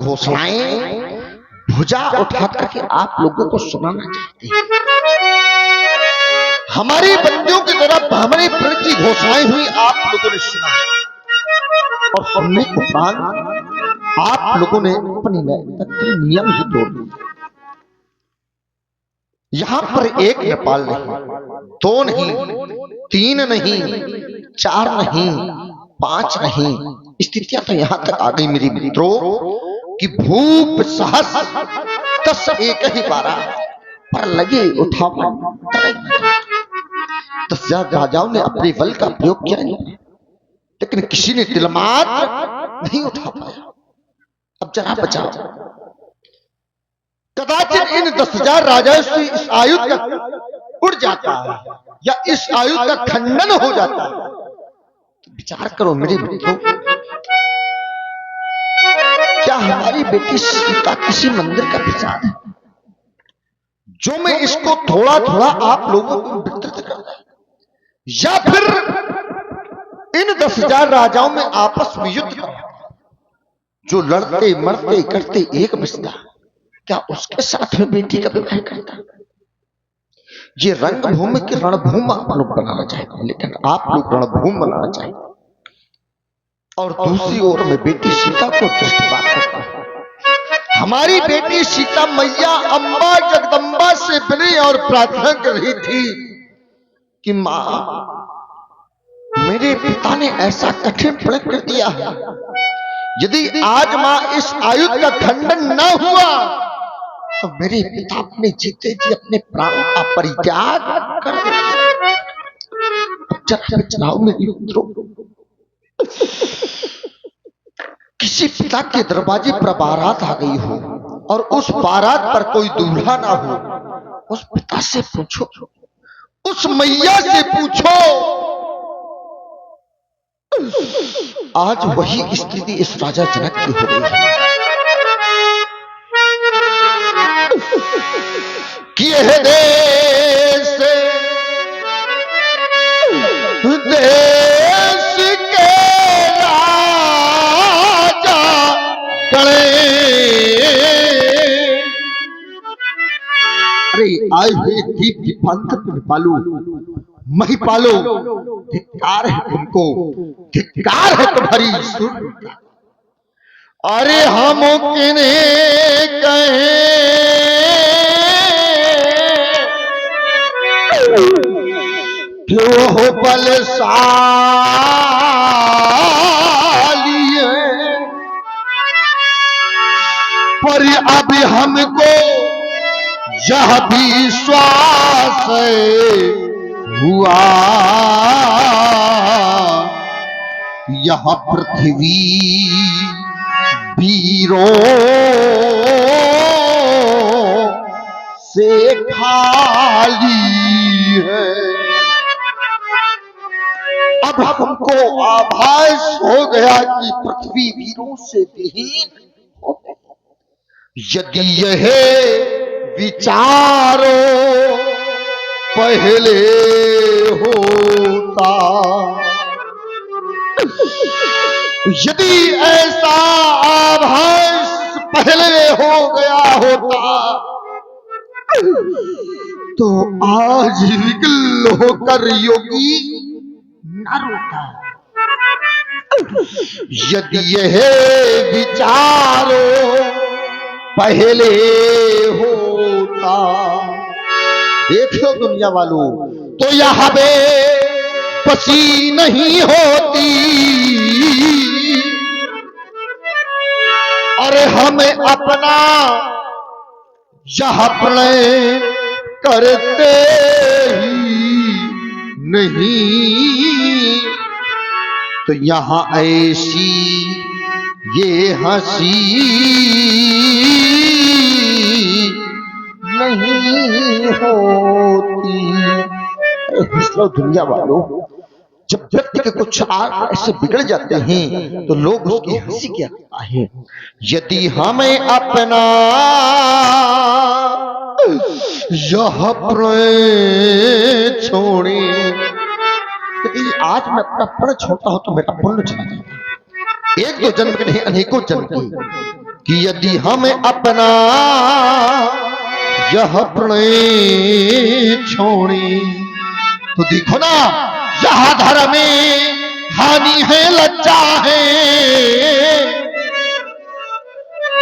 घोषणाएं भुजा उठा करके आप लोगों को सुनाना चाहते हैं। हमारी बंदियों की तरफ हमारे प्रण की घोषणाएं हुई, आप लोगों ने सुना और सुनने के बाद आप लोगों ने अपनी नियम ही तोड़ दिए। यहां पर एक नेपाल नहीं, दो नहीं, तीन नहीं, चार नहीं, पांच नहीं, स्थितियां तो यहां तक आ गई मेरी मित्रों कि भूप सहस 10 एक ही 12 पर लगे उठा 10,000 राजाओं ने अपने बल का प्रयोग किया, लेकिन किसी ने तिलमात्र नहीं उठा पाया। अब जरा बचाओ, कदाचित इन 10,000 राजाओं से इस आयुध का उड़ जाता है या इस आयुध का खंडन हो जाता है। तो विचार करो मेरे मित्रों, क्या हमारी बेटी सीता किसी मंदिर का प्रसाद है जो मैं इसको थोड़ा थोड़ा आप लोगों को वितरित कर रहा, या फिर इन 10,000 राजाओं में आपस में युद्ध कर जो लड़ते मरते करते एक बिस्ता, क्या उसके साथ में बेटी का विवाह करता? ये रंगभूमि की रणभूमि आप लोग बनाना चाहेंगे, लेकिन आप लोग रणभूमि बनाना चाहेंगे और दूसरी ओर में बेटी सीता को दृष्टिपात करता है। हमारी बेटी सीता मैया अम्बा जगदम्बा से विनय और प्रार्थना कर रही थी कि मां, मेरे पिता ने ऐसा कठिन प्रण कर दिया है, यदि आज मां इस आयुध का खंडन न हुआ तो मेरे पिता अपने जीते जी अपने प्राणों का परित्याग कर देंगे। अब जरा चलाओ मेरे मित्रों, किसी पिता के दरवाजे पर बारात आ गई हो और उस बारात पर कोई दूल्हा ना हो, उस पिता से पूछो, उस मैया से पूछो, आज वही स्थिति इस राजा जनक की हो गई है कि यह देश के राजा गणे, अरे आए हुए दीप दीपांतर पालो मही पालो, धिक्कार है तुमको, धिक्कार है तुम्हारी सुर। अरे हम किन्हें कहें क्यों हो बलशाली है, पर अब हमको यह भी विश्वास हुआ, यह पृथ्वी वीरों से खाली है। अब हमको आभास हो गया कि पृथ्वी वीरों से विहीन हो गई। यदि यह विचारो पहले होता, यदि ऐसा आभास पहले हो गया होता तो आज विकल होकर योगी न रोता। यदि यह विचारो पहले होता, देख लो दुनिया वालों, तो यह बेबसी नहीं होती, अरे हमें अपना यह प्रणय करते ही नहीं, तो यहां ऐसी ये हंसी नहीं होती। अरे दुनिया वालों, जब व्यक्ति के कुछ ऐसे बिगड़ जाते हैं तो लोग उसकी हंसी क्या करता है। यदि हमें अपना यह प्रण छोड़े, यदि आज मैं अपना प्रण छोड़ता हूं तो मेरा पुण्य चला जाएगा, एक दो जन्म के नहीं अनेकों जन्म की। कि यदि हमें अपना यह प्रणय छोड़ी, तो देखो ना यह धर्म में हानि है, लज्जा है,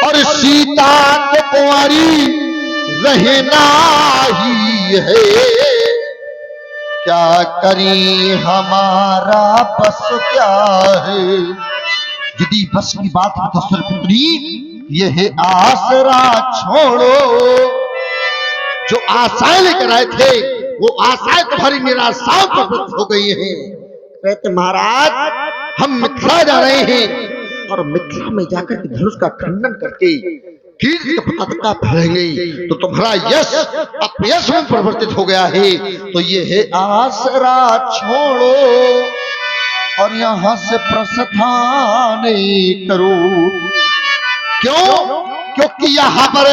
और सीता तो कुंवारी रहना ही है। क्या करी हमारा बस क्या है। यदि बस की बात है तो सरपुत्री यह आसरा छोड़ो। जो आशाएं लेकर आए थे वो आशाएं तुम्हारी निराशाओं पर प्रकट हो गई हैं। कहते महाराज हम मिथिला जा रहे हैं और मिथिला में जाकर के धनुष का खंडन करके कीर्ति का पताका फहराएंगे तो तुम्हारा यश अपयश में परिवर्तित हो गया है। तो ये है आसरा छोड़ो और यहां से प्रस्थान करो। क्यों? क्योंकि यहां पर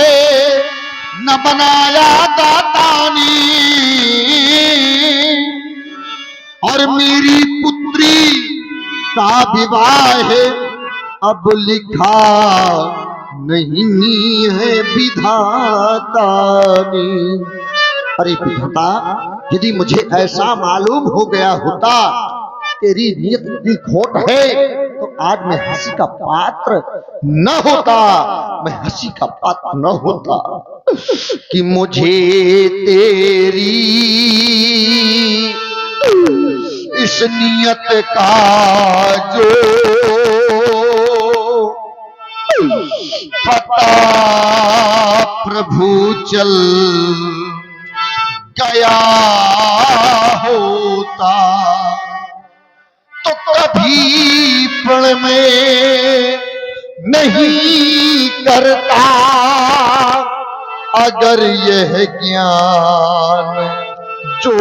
न बनाया दाता ने और मेरी पुत्री का विवाह अब लिखा नहीं है विधाता ने। अरे विधाता, यदि मुझे ऐसा मालूम हो गया होता तेरी नीयत की खोट है तो आज मैं हंसी का पात्र न होता, मैं हंसी का पात्र न होता। कि मुझे तेरी इस नियत का जो पता प्रभु चल गया होता तो कभी प्रण में नहीं करता। अगर यह ज्ञान जो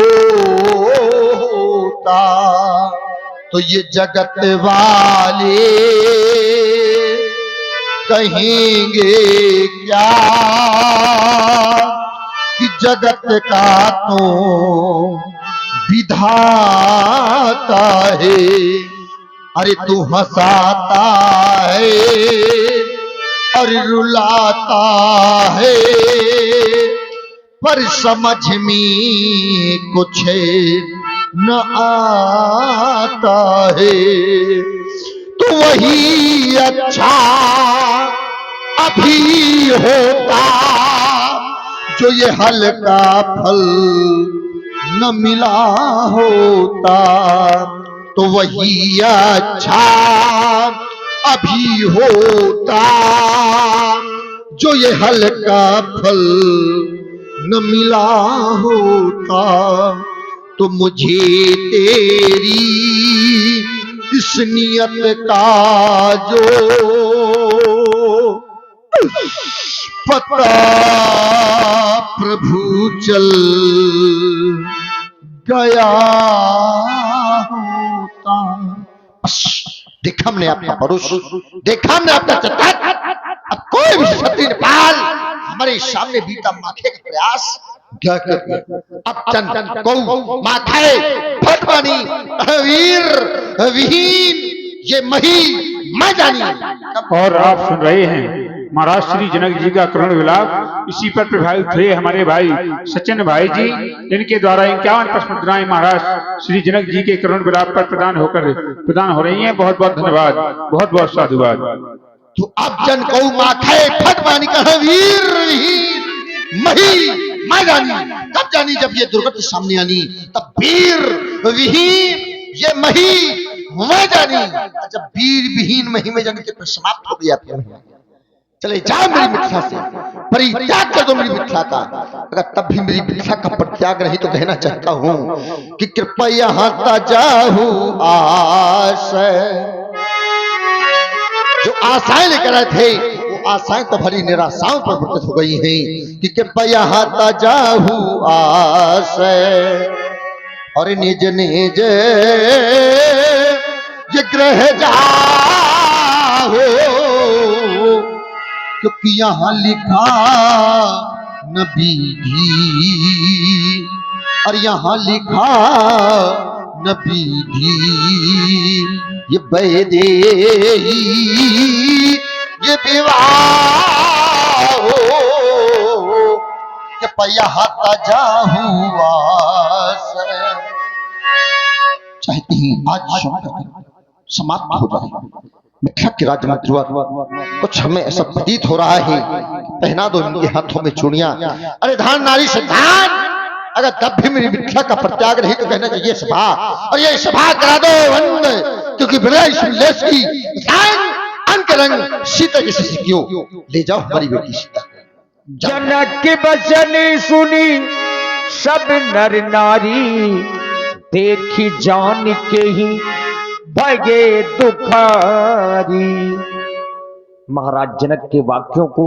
होता तो ये जगत वाले कहेंगे क्या कि जगत का तो विधाता है। अरे तू हंसाता है और रुलाता है पर समझ में कुछ न आता है। तो वही अच्छा अभी होता जो ये हल्का फल न मिला होता। तो वही अच्छा अभी होता जो ये हल्का फल न मिला होता। तो मुझे तेरी इस नियत का जो पता प्रभु चल गया होता। देखा हमने आपका परुष, देखा हमने आपका चरित्र। अब कोई भी क्षत्रिय नेपाल हमारे सामने बीता माथे का प्रयास क्या कर। अब चंद कौ माथे फटवानी वीर विहीन ये मही मैं जानी। और आप सुन रहे हैं महाराज श्री जनक जी का करुण विलाप। इसी पर प्रभावित हुए हमारे भाई सचिन भाई जी, जिनके द्वारा 51 पुष्प मुद्राएं महाराज श्री जनक जी के करुण विलाप पर प्रदान हो रही हैं। बहुत बहुत धन्यवाद, बहुत बहुत साधुवाद। तो अब जन कौ माथे फटवानी कह वीर विहीन मही मैं जानी। तब जानी जब ये दुर्गति सामने आनी, तब वीर विहीन ये मही मैं जानी। जब वीर विहीन मही में जानी तो समाप्त हो गया। चले जाओ मेरी मिथिला से, परित्याग कर दो मेरी मिथिला का। अगर तब भी मेरी मिथिला का परित्याग नहीं तो कहना चाहता हूं कि कृपया हता जाहू आस। जो आशाएं लेकर आए थे वो आशाएं तो भरी निराशाओं पर परिवर्तित हो गई हैं। कि कृपया हता जाहू आस और निज निज ये ग्रह जाओ। क्योंकि यहां लिखा न विधि और यहां लिखा न विधि। ये वैदेही ये विवाह हो कि पैया हाथा जाहूं वास चाहती ही आज समाप्त हो जाए। मिथिला के राजमंत्री कुछ हमें ऐसा प्रतीत हो रहा है, पहना दो इनके हाथों में चूड़ियां। अरे धान नारी से धान, अगर तब भी मेरी मिथिला का प्रत्याग नहीं तो कहना चाहिए सभा, और ये सभा करा दो बंद, क्योंकि बिना इस लेस की अंक रंग सीता जैसे सिक्कियों ले जाओ हमारी बेटी सीता। जनक की बचन सुनी सब नर नारी, देखी जान के ही भगे दुखारी। महाराज जनक के वाक्यों को